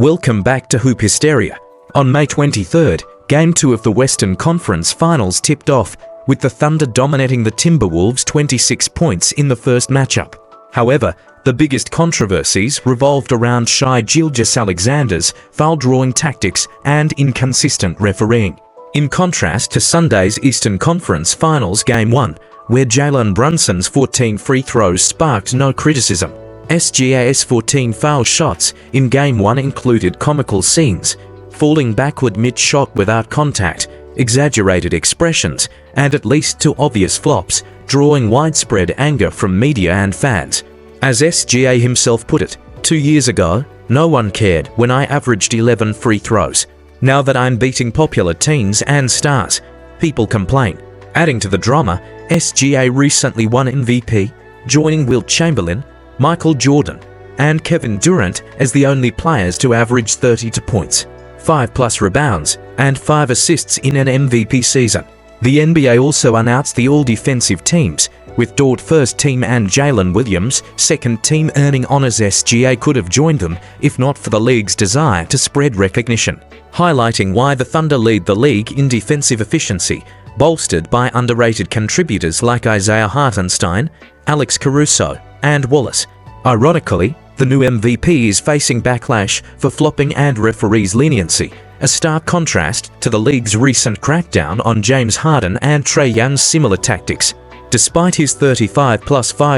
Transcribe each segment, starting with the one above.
Welcome back to Hoop Hysteria. On May 23rd, Game 2 of the Western Conference Finals tipped off, with the Thunder dominating the Timberwolves 26 points in the first matchup. However, the biggest controversies revolved around Shai Gilgeous-Alexander's foul-drawing tactics and inconsistent refereeing. In contrast to Sunday's Eastern Conference Finals Game 1, where Jalen Brunson's 14 free throws sparked no criticism. SGA's 14 foul shots in Game 1 included comical scenes, falling backward mid-shot without contact, exaggerated expressions, and at least 2 obvious flops, drawing widespread anger from media and fans. As SGA himself put it, 2 years ago, no one cared when I averaged 11 free throws. Now that I'm beating popular teens and stars, people complain. Adding to the drama, SGA recently won MVP, joining Wilt Chamberlain, Michael Jordan, and Kevin Durant as the only players to average 32 points, 5+ rebounds, and 5 assists in an MVP season. The NBA also announced the all-defensive teams, with Dort first team and Jalen Williams second team earning honors. SGA could have joined them if not for the league's desire to spread recognition, highlighting why the Thunder lead the league in defensive efficiency, bolstered by underrated contributors like Isaiah Hartenstein, Alex Caruso, and Wallace. Ironically, the new MVP is facing backlash for flopping and referees' leniency, a stark contrast to the league's recent crackdown on James Harden and Trae Young's similar tactics. Despite his 35+5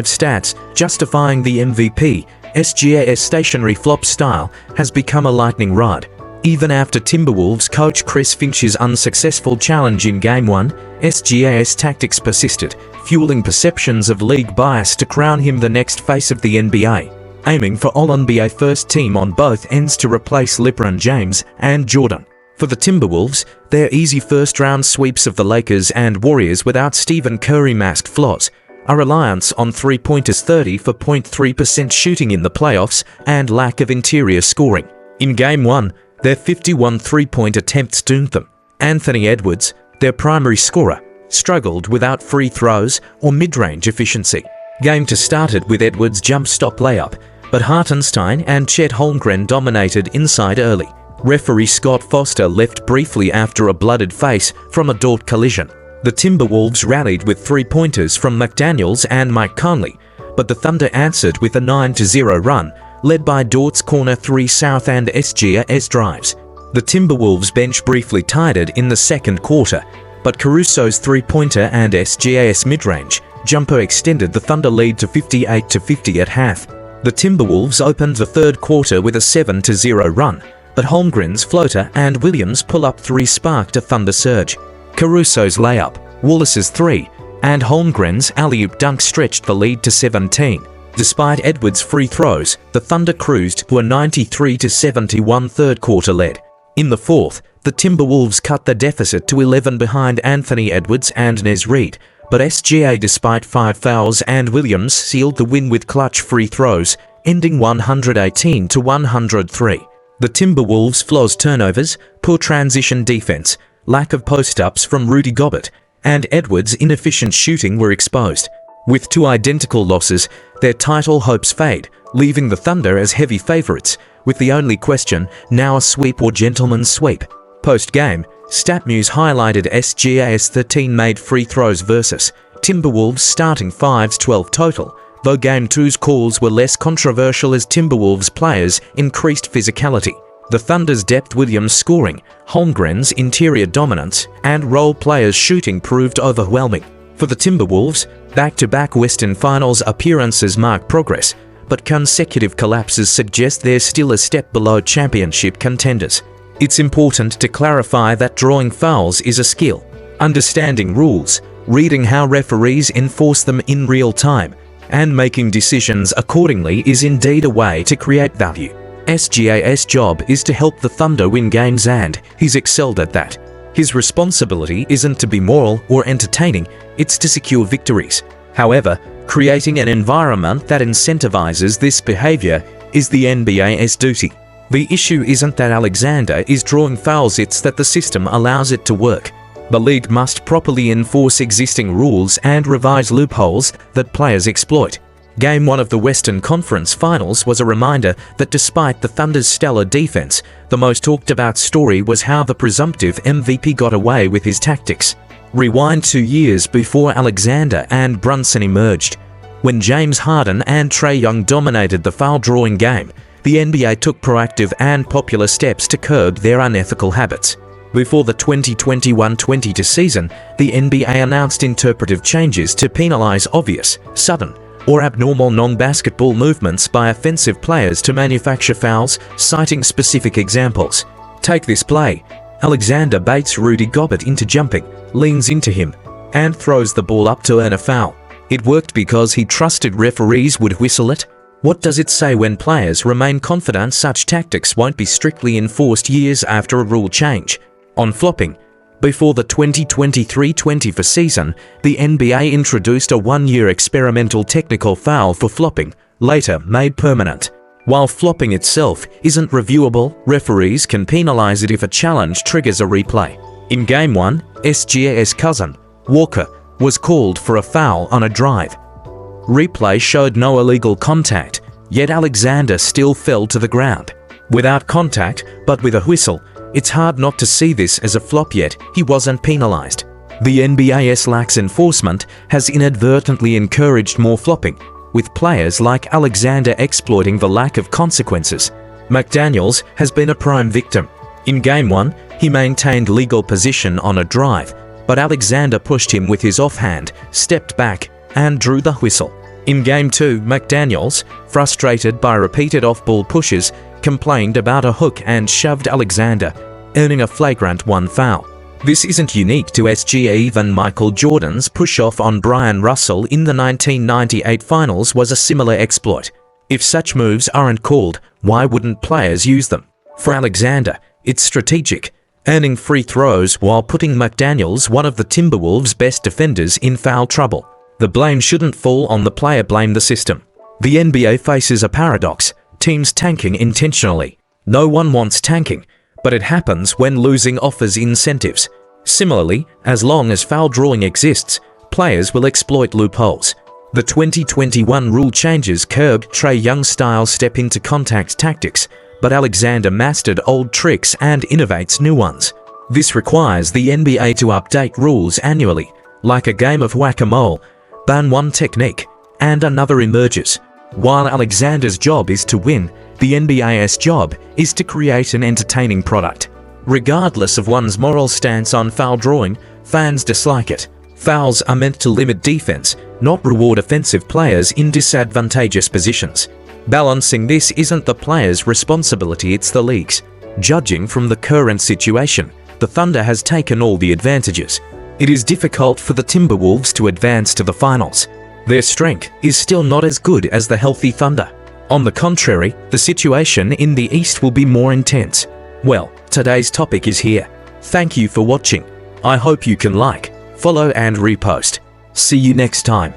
stats justifying the MVP, SGA's stationary flop style has become a lightning rod. Even after Timberwolves coach Chris Finch's unsuccessful challenge in Game 1, SGA's tactics persisted, fueling perceptions of league bias to crown him the next face of the NBA, aiming for All-NBA first team on both ends to replace LeBron James and Jordan. For the Timberwolves, their easy first-round sweeps of the Lakers and Warriors without Stephen Curry masked flaws, a reliance on three-pointers 30.3% shooting in the playoffs, and lack of interior scoring. In Game 1, their 51 three-point attempts doomed them. Anthony Edwards, their primary scorer, struggled without free throws or mid-range efficiency. Game 2 started with Edwards' jump stop layup, but Hartenstein and Chet Holmgren dominated inside early. Referee Scott Foster left briefly after a blooded face from a Dort collision. The Timberwolves rallied with three-pointers from McDaniels and Mike Conley, but the Thunder answered with a 9-0 run, led by Dort's corner 3 South and SGA's drives. The Timberwolves bench briefly tied it in the second quarter, but Caruso's three-pointer and SGA's mid-range jumper extended the Thunder lead to 58-50 at half. The Timberwolves opened the third quarter with a 7-0 run, but Holmgren's floater and Williams' pull-up 3 sparked a Thunder surge. Caruso's layup, Wallace's 3, and Holmgren's alley-oop dunk stretched the lead to 17. Despite Edwards' free throws, the Thunder cruised to a 93-71 third-quarter lead. In the fourth, the Timberwolves cut the deficit to 11 behind Anthony Edwards and Nez Reid, but SGA, despite 5 fouls and Williams, sealed the win with clutch free throws, ending 118-103. The Timberwolves' flaws turnovers, poor transition defense, lack of post-ups from Rudy Gobert, and Edwards' inefficient shooting were exposed. With 2 identical losses, their title hopes fade, leaving the Thunder as heavy favorites, with the only question now a sweep or gentleman's sweep. Post-game, StatMuse highlighted SGA's 13 made free throws versus Timberwolves' starting 5's 12 total, though Game 2's calls were less controversial as Timberwolves players increased physicality. The Thunder's depth, Williams' scoring, Holmgren's interior dominance, and role players' shooting proved overwhelming. For the Timberwolves, back-to-back Western Finals appearances mark progress, but consecutive collapses suggest they're still a step below championship contenders. It's important to clarify that drawing fouls is a skill. Understanding rules, reading how referees enforce them in real time, and making decisions accordingly is indeed a way to create value. SGA's job is to help the Thunder win games, and he's excelled at that. His responsibility isn't to be moral or entertaining, it's to secure victories. However, creating an environment that incentivizes this behavior is the NBA's duty. The issue isn't that Alexander is drawing fouls, it's that the system allows it to work. The league must properly enforce existing rules and revise loopholes that players exploit. Game 1 of the Western Conference Finals was a reminder that despite the Thunder's stellar defense, the most talked about story was how the presumptive MVP got away with his tactics. Rewind 2 years before Alexander and Brunson emerged. When James Harden and Trae Young dominated the foul-drawing game, the NBA took proactive and popular steps to curb their unethical habits. Before the 2021-22 season, the NBA announced interpretive changes to penalize obvious, sudden, or abnormal non-basketball movements by offensive players to manufacture fouls, citing specific examples. Take this play. Alexander baits Rudy Gobert into jumping, leans into him, and throws the ball up to earn a foul. It worked because he trusted referees would whistle it. What does it say when players remain confident such tactics won't be strictly enforced years after a rule change? On flopping. Before the 2023-24 season, the NBA introduced a 1-year experimental technical foul for flopping, later made permanent. While flopping itself isn't reviewable, referees can penalize it if a challenge triggers a replay. In Game 1, SGA's cousin, Walker, was called for a foul on a drive. Replay showed no illegal contact, yet Alexander still fell to the ground. Without contact, but with a whistle, it's hard not to see this as a flop, yet he wasn't penalized. The NBA's lax enforcement has inadvertently encouraged more flopping, with players like Alexander exploiting the lack of consequences. McDaniels has been a prime victim. In Game 1, he maintained legal position on a drive, but Alexander pushed him with his offhand, stepped back, and drew the whistle. In Game 2, McDaniels, frustrated by repeated off-ball pushes, complained about a hook and shoved Alexander, earning a flagrant 1 foul. This isn't unique to SGA. Even Michael Jordan's push-off on Brian Russell in the 1998 finals was a similar exploit. If such moves aren't called, why wouldn't players use them? For Alexander, it's strategic, earning free throws while putting McDaniels, one of the Timberwolves' best defenders, in foul trouble. The blame shouldn't fall on the player, blame the system. The NBA faces a paradox. Teams tanking intentionally. No one wants tanking, but it happens when losing offers incentives. Similarly, as long as foul drawing exists, players will exploit loopholes. The 2021 rule changes curbed Trae Young-style step-into contact tactics, but Alexander mastered old tricks and innovates new ones. This requires the NBA to update rules annually, like a game of whack-a-mole. Ban one technique, and another emerges. While Alexander's job is to win, the NBA's job is to create an entertaining product. Regardless of one's moral stance on foul drawing, fans dislike it. Fouls are meant to limit defense, not reward offensive players in disadvantageous positions. Balancing this isn't the player's responsibility, it's the league's. Judging from the current situation, the Thunder has taken all the advantages. It is difficult for the Timberwolves to advance to the finals. Their strength is still not as good as the healthy Thunder. On the contrary, the situation in the East will be more intense. Well, today's topic is here. Thank you for watching. I hope you can like, follow and repost. See you next time.